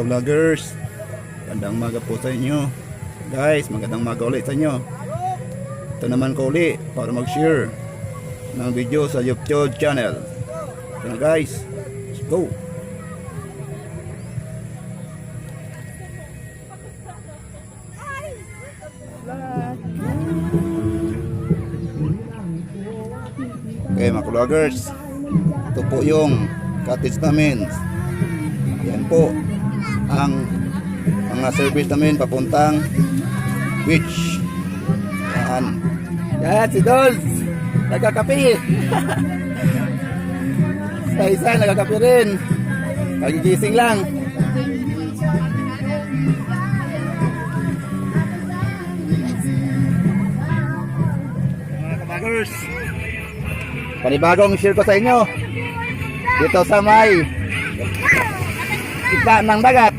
ka-vloggers, magandang umaga po sa inyo. Guys, magandang umaga ulit sa inyo. Ito naman ko ulit para mag-share ng video sa YouTube channel. Ito na guys, let's go. Okay mga vloggers, ito po yung cottage namin. Yan po ang mga service namin papuntang beach. Yan. Yan si Dolls nagkakape. Sa isa nagkakape rin. Nagigising lang. Mga kabagers, panibagong share ko sa inyo dito sa may gitna ng dagat.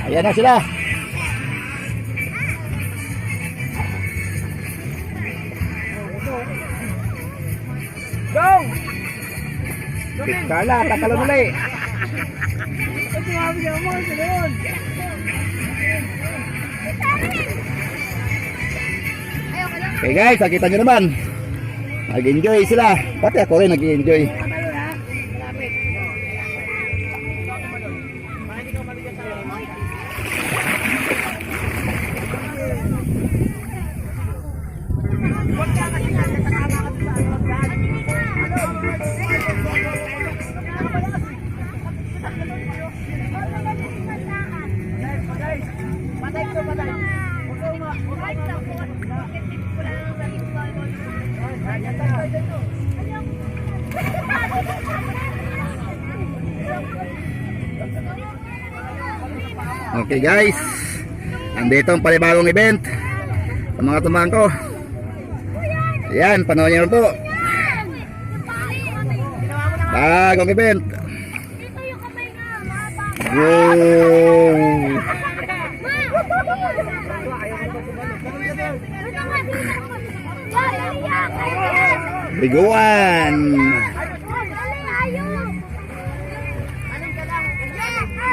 Ayan na sila. Go! Kala, tatalon ulit. Okay guys, nakita nyo naman. Nag-enjoy sila. Pati ako rin nag-enjoy. Okay guys, andito ang panibagong event sa mga tumahan ko. Ayan, panoorin nyo po. Bagong event. Wow. Biguan.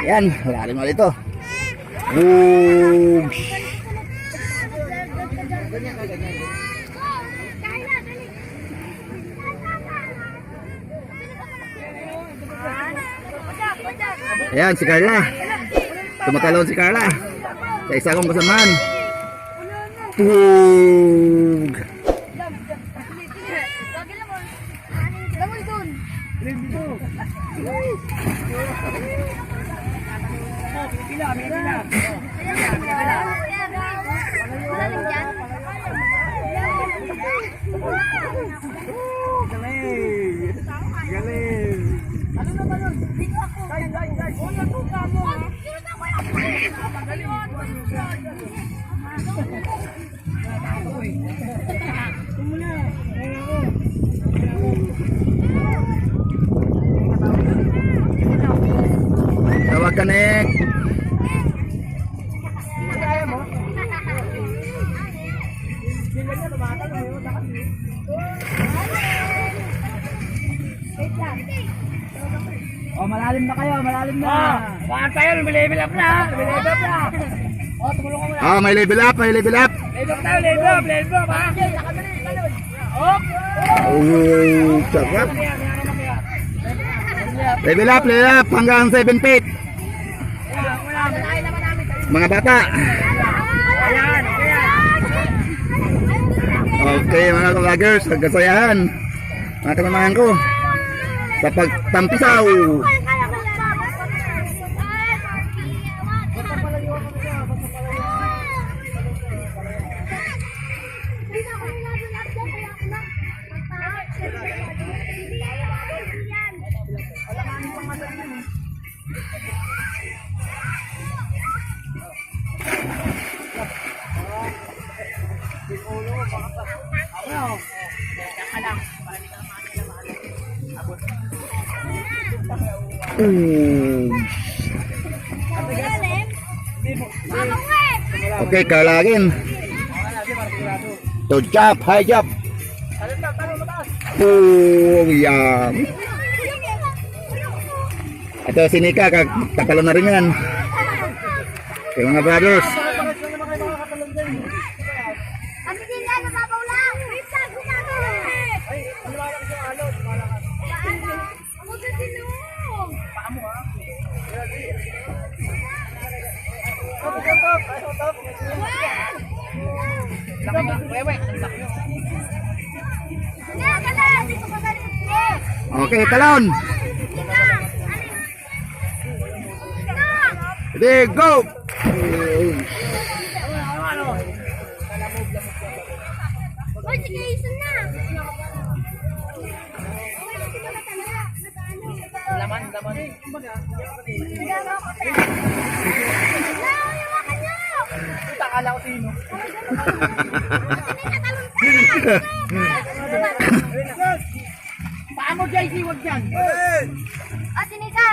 Ayan, lalim mo dito. Wow. Ayan si Carla. Tumatalon si Carla sa isa kong kasamahan. Pug. Tawag ka, Nek. Oh, malalim na kayo, malalim na. Bakit tayo, level up na. Level up na. Oh, tumulong ko muna. Ah, may level up, may level up. Level up tayo, level up, ha. Oh. Oh, sarap. Level up hanggang 7 feet. Mga bata. Ayan, ayan. Okay mga vloggers, nagkasayahan mga kamamahan ko sa pagtampisaw. Okay, kalagin. To jump, high jump. Oh, yeah. Ito si Nika, tatalo na rin yan. Okay, mga brothers. Kami din yan, nababaw lang. Wait lang, gumano. Ay, lumalaki sa alot. Paano? Ako ka tinong. Paamo ha? Okay, talon. Ready, go! Oy, sige, isa na. Laman. Takala ko sino. Paano JC, wag yan? Ate Nika!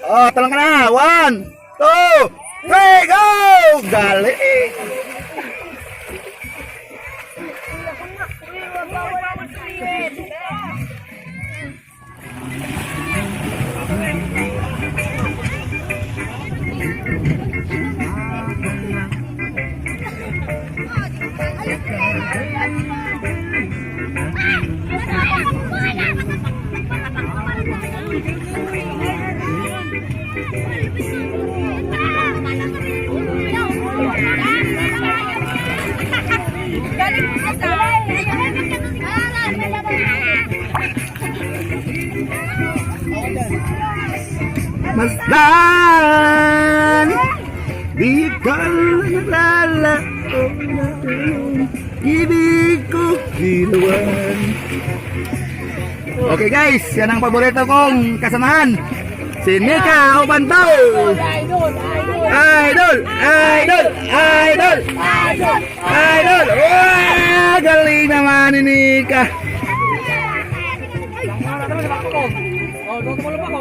Oh, talong ka na. 1, 2, 3, go! Galing! Masdan, di ka naglalako na ibig ko kiluan. Okay guys, yan ang paborito kong kasamahan. Si Nika Ubanto. Idol! Wah, galing naman ni Nika. Oh, tumalong ako.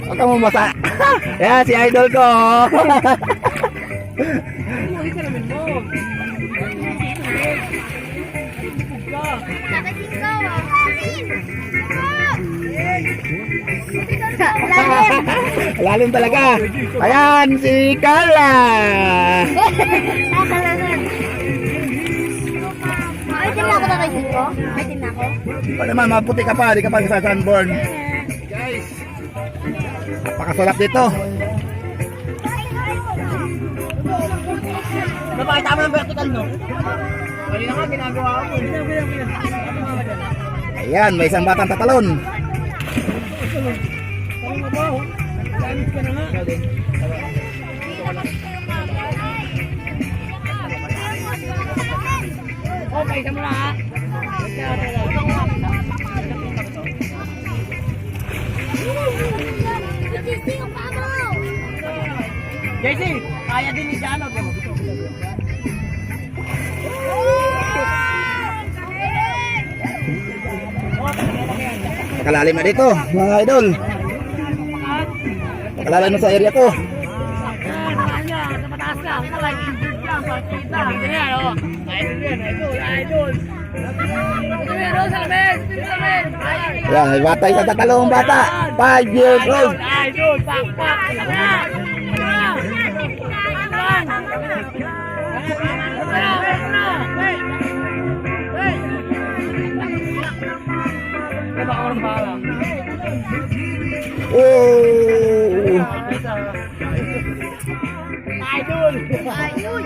Huwag ka mo masa. Yan, si idol ko. Hindi ka naman mo. Lalim talaga. Ayan, si Carla. Ay, din na ako nakaisin ko? Ay, din na ako? Pa naman, maputi ka pa. Di ka pa sa sunburn. Guys, Napakasulap dito. napakita mo ng vertical, no? Kanina nga, ginagawa ko. Ayan, may isang batang tatalon. Parang mabaho. Gamit ka na nga. Okay, isa mo na ha. JC, kaya din ni Jano. Nakalalim na dito, mga idol. Nakalalim na sa area ko. Ayan, may bata isang tatalong bata. 5 years old. Idol, pakpak. Oh. Idol. Ayun!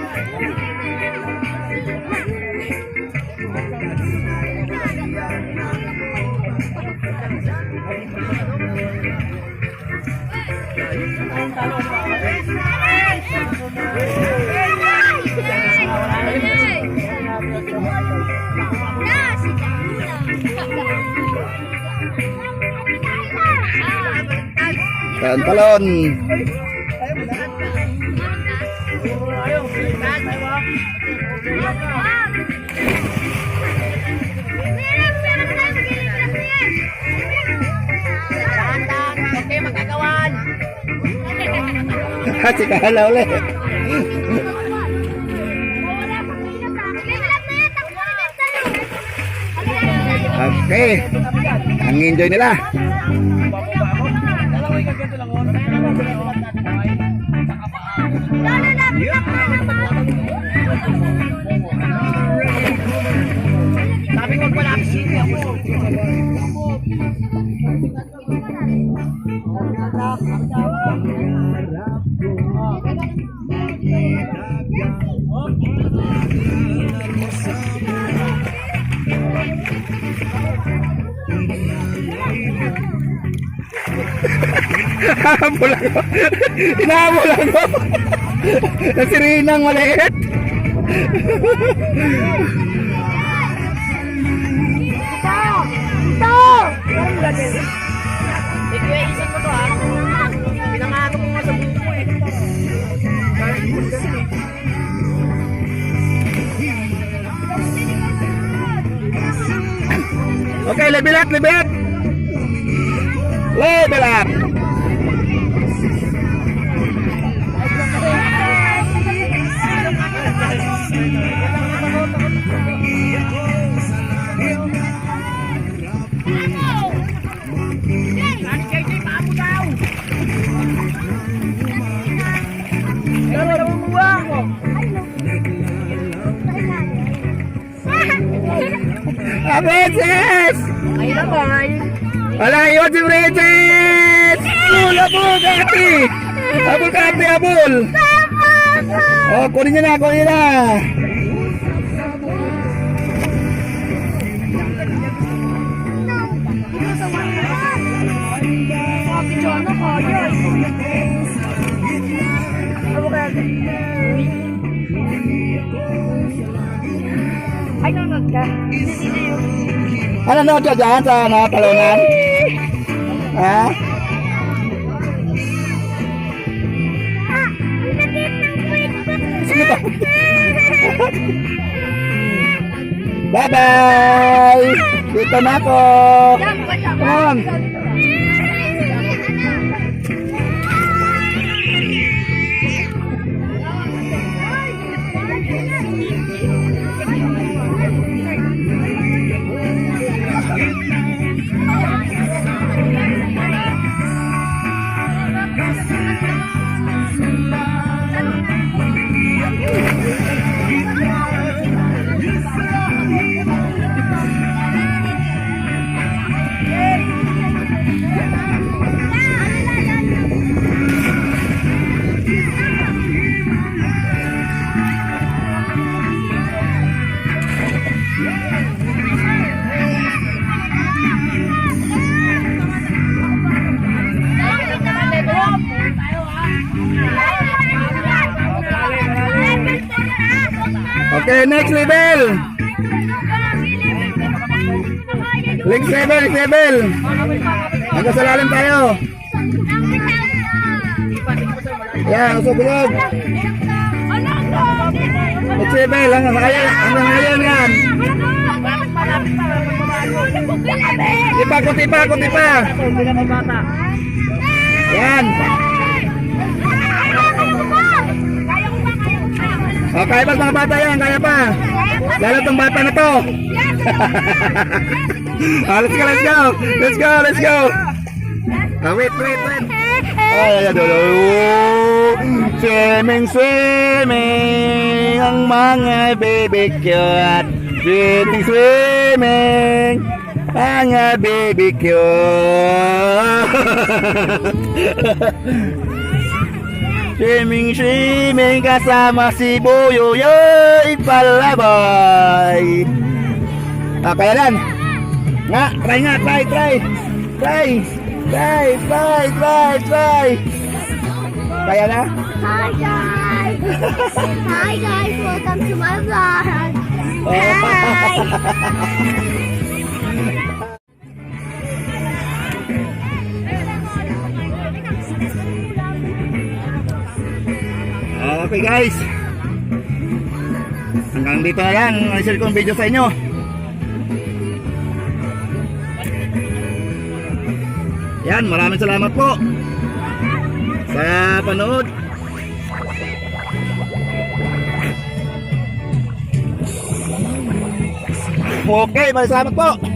Yan, talon. Ayun, pilitan, tayo. Dahan-dahan, huwag kayo magkagawan. Si Kahala ulit. Okay. Ang enjoy nila. Dalawa yung ganito lang, oh. Kaya naman, pinabukat natin kamay. Saka paa. Sabi ko, wala akong sili ako. Habol ako. Inahabol ako. Nasirinang maliit. Ikiwaisip ko to, ha? Pinangato ko nga sa buko, eh. Okay, level up, level up. Level up. Princess! Ayun na ba, Wala yun si Princess! Abol, Kati! Abol, Kati, abol! Oh, kunin niya na, kunin niya na! Ay, nanonood ka? Ano nanood ka dyan sa talunan? Ha? Sige pa. Bye-bye! Dito na ako! Come on! Okay, next level! Next level, next level! Hanggang sa lalim tayo! Yan, usog-usog! Next level, hanggang ngayon yan! Kunti pa! Yan! O, kaya ba mga bata yan? Kaya pa? Lalo tong bata na to. Let's go. Wait. Ay, swimming ang mga baby cute. Swimming ang mga baby cute. Swimming kasama si Buyoyoy Palabay. Kaya lang. Try. Kaya na? Hi guys, welcome to my vlog. Hi. Okay guys. Hanggang dito na lang. I-share ko ang video sa inyo. Yan, maraming salamat po sa panood. Okay, maraming salamat po.